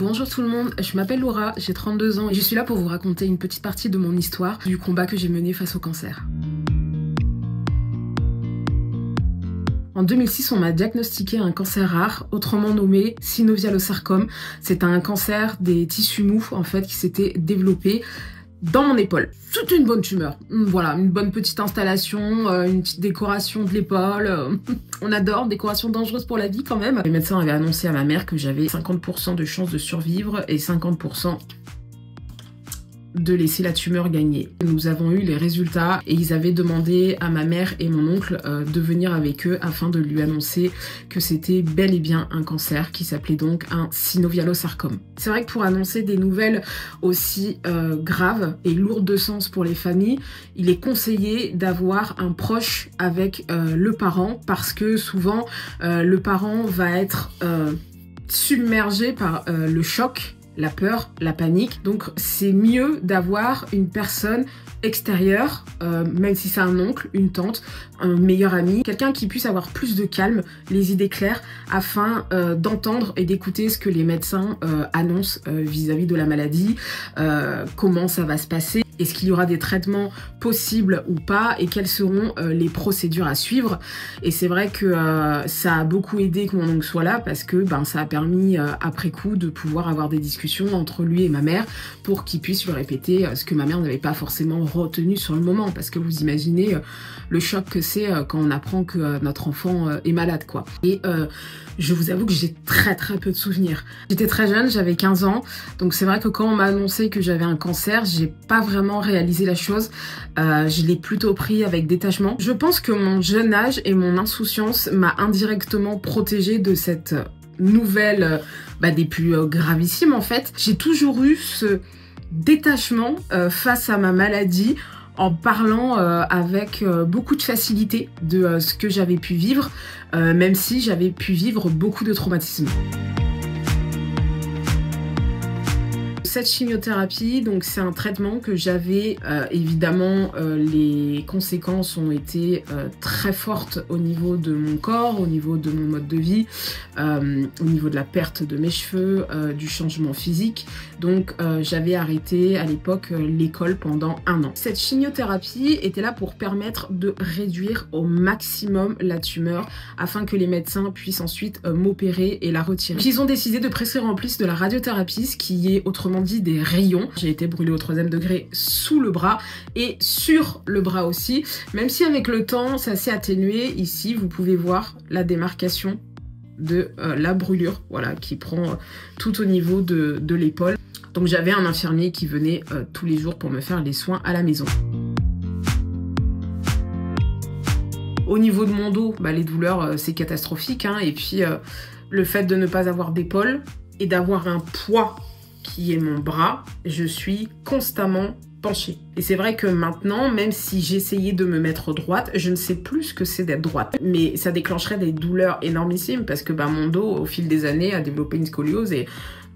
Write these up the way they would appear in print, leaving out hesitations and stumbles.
Bonjour tout le monde, je m'appelle Laura, j'ai 32 ans et je suis là pour vous raconter une petite partie de mon histoire du combat que j'ai mené face au cancer. En 2006, on m'a diagnostiqué un cancer rare, autrement nommé synovialosarcome. C'est un cancer des tissus mous en fait qui s'était développé dans mon épaule. Toute une bonne tumeur. Voilà, une bonne petite installation, une petite décoration de l'épaule. On adore, décoration dangereuse pour la vie quand même. Les médecins avaient annoncé à ma mère que j'avais 50% de chances de survivre et 50% de laisser la tumeur gagner. Nous avons eu les résultats et ils avaient demandé à ma mère et mon oncle de venir avec eux afin de lui annoncer que c'était bel et bien un cancer qui s'appelait donc un synovialosarcome. C'est vrai que pour annoncer des nouvelles aussi graves et lourdes de sens pour les familles, il est conseillé d'avoir un proche avec le parent parce que souvent le parent va être submergé par le choc, la peur, la panique. Donc c'est mieux d'avoir une personne extérieure, même si c'est un oncle, une tante, un meilleur ami, quelqu'un qui puisse avoir plus de calme, les idées claires, afin d'entendre et d'écouter ce que les médecins annoncent vis-à-vis de la maladie, comment ça va se passer, est-ce qu'il y aura des traitements possibles ou pas, et quelles seront les procédures à suivre. Et c'est vrai que ça a beaucoup aidé que mon oncle soit là, parce que ça a permis après coup de pouvoir avoir des discussions entre lui et ma mère pour qu'il puisse lui répéter ce que ma mère n'avait pas forcément retenu sur le moment, parce que vous imaginez le choc que c'est quand on apprend que notre enfant est malade quoi. Et je vous avoue que j'ai très peu de souvenirs. J'étais très jeune, j'avais 15 ans, donc c'est vrai que quand on m'a annoncé que j'avais un cancer, j'ai pas vraiment réalisé la chose. Je l'ai plutôt pris avec détachement. Je pense que mon jeune âge et mon insouciance m'a indirectement protégée de cette nouvelle des plus gravissimes en fait. J'ai toujours eu ce détachement face à ma maladie, en parlant avec beaucoup de facilité de ce que j'avais pu vivre, même si j'avais pu vivre beaucoup de traumatismes. Cette chimiothérapie, donc c'est un traitement que j'avais, évidemment les conséquences ont été très fortes au niveau de mon corps, au niveau de mon mode de vie, au niveau de la perte de mes cheveux, du changement physique. Donc j'avais arrêté à l'époque l'école pendant 1 an. Cette chimiothérapie était là pour permettre de réduire au maximum la tumeur afin que les médecins puissent ensuite m'opérer et la retirer. Donc, ils ont décidé de prescrire en plus de la radiothérapie, ce qui est autrement dit des rayons. J'ai été brûlée au 3e degré sous le bras et sur le bras aussi, même si avec le temps ça s'est atténué. Ici vous pouvez voir la démarcation de la brûlure, voilà, qui prend tout au niveau de l'épaule. Donc j'avais un infirmier qui venait tous les jours pour me faire les soins à la maison. Au niveau de mon dos, les douleurs c'est catastrophique, hein, et puis le fait de ne pas avoir d'épaule et d'avoir un poids qui est mon bras, je suis constamment penchée. Et c'est vrai que maintenant, même si j'essayais de me mettre droite, je ne sais plus ce que c'est d'être droite. Mais ça déclencherait des douleurs énormissimes parce que mon dos, au fil des années, a développé une scoliose et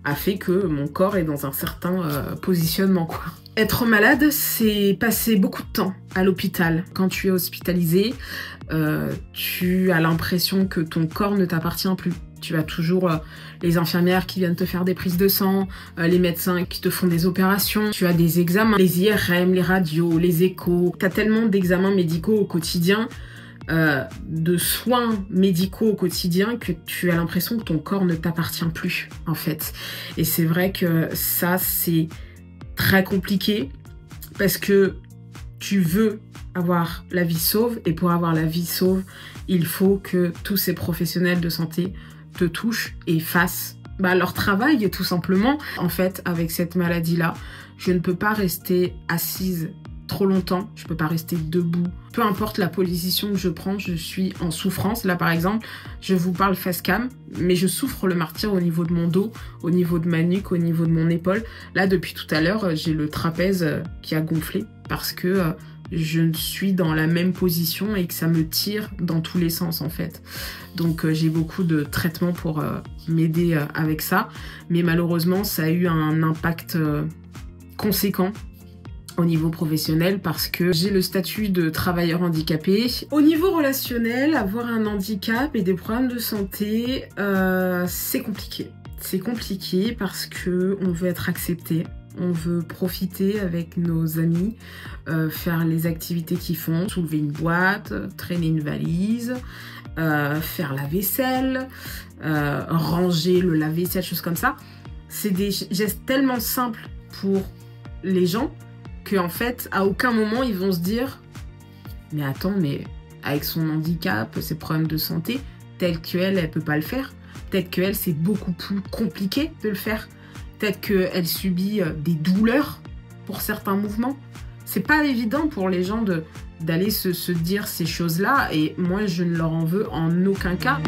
a fait que mon corps est dans un certain positionnement, quoi. Être malade, c'est passer beaucoup de temps à l'hôpital. Quand tu es hospitalisé, tu as l'impression que ton corps ne t'appartient plus. Tu as toujours les infirmières qui viennent te faire des prises de sang, les médecins qui te font des opérations. Tu as des examens, les IRM, les radios, les échos. Tu as tellement d'examens médicaux au quotidien, de soins médicaux au quotidien, que tu as l'impression que ton corps ne t'appartient plus, en fait. Et c'est vrai que ça, c'est très compliqué parce que tu veux avoir la vie sauve, et pour avoir la vie sauve, il faut que tous ces professionnels de santé te touchent et fassent leur travail tout simplement. En fait, avec cette maladie-là, je ne peux pas rester assise trop longtemps, je peux pas rester debout. Peu importe la position que je prends, je suis en souffrance. Là par exemple, je vous parle face cam, mais je souffre le martyre au niveau de mon dos, au niveau de ma nuque, au niveau de mon épaule. Là depuis tout à l'heure, j'ai le trapèze qui a gonflé parce que je suis dans la même position et que ça me tire dans tous les sens en fait. Donc j'ai beaucoup de traitements pour m'aider avec ça, mais malheureusement ça a eu un impact conséquent au niveau professionnel parce que j'ai le statut de travailleur handicapé. Au niveau relationnel, avoir un handicap et des problèmes de santé, c'est compliqué. C'est compliqué parce que on veut être accepté, on veut profiter avec nos amis, faire les activités qu'ils font, soulever une boîte, traîner une valise, faire la vaisselle, ranger le lave-vaisselle, choses comme ça. C'est des gestes tellement simples pour les gens qu'en fait, à aucun moment, ils vont se dire « Mais attends, mais avec son handicap, ses problèmes de santé, tel qu'elle, elle peut pas le faire. Peut-être qu'elle, c'est beaucoup plus compliqué de le faire. Peut-être qu'elle subit des douleurs pour certains mouvements. » C'est pas évident pour les gens d'aller se dire ces choses-là, et moi, je ne leur en veux en aucun cas.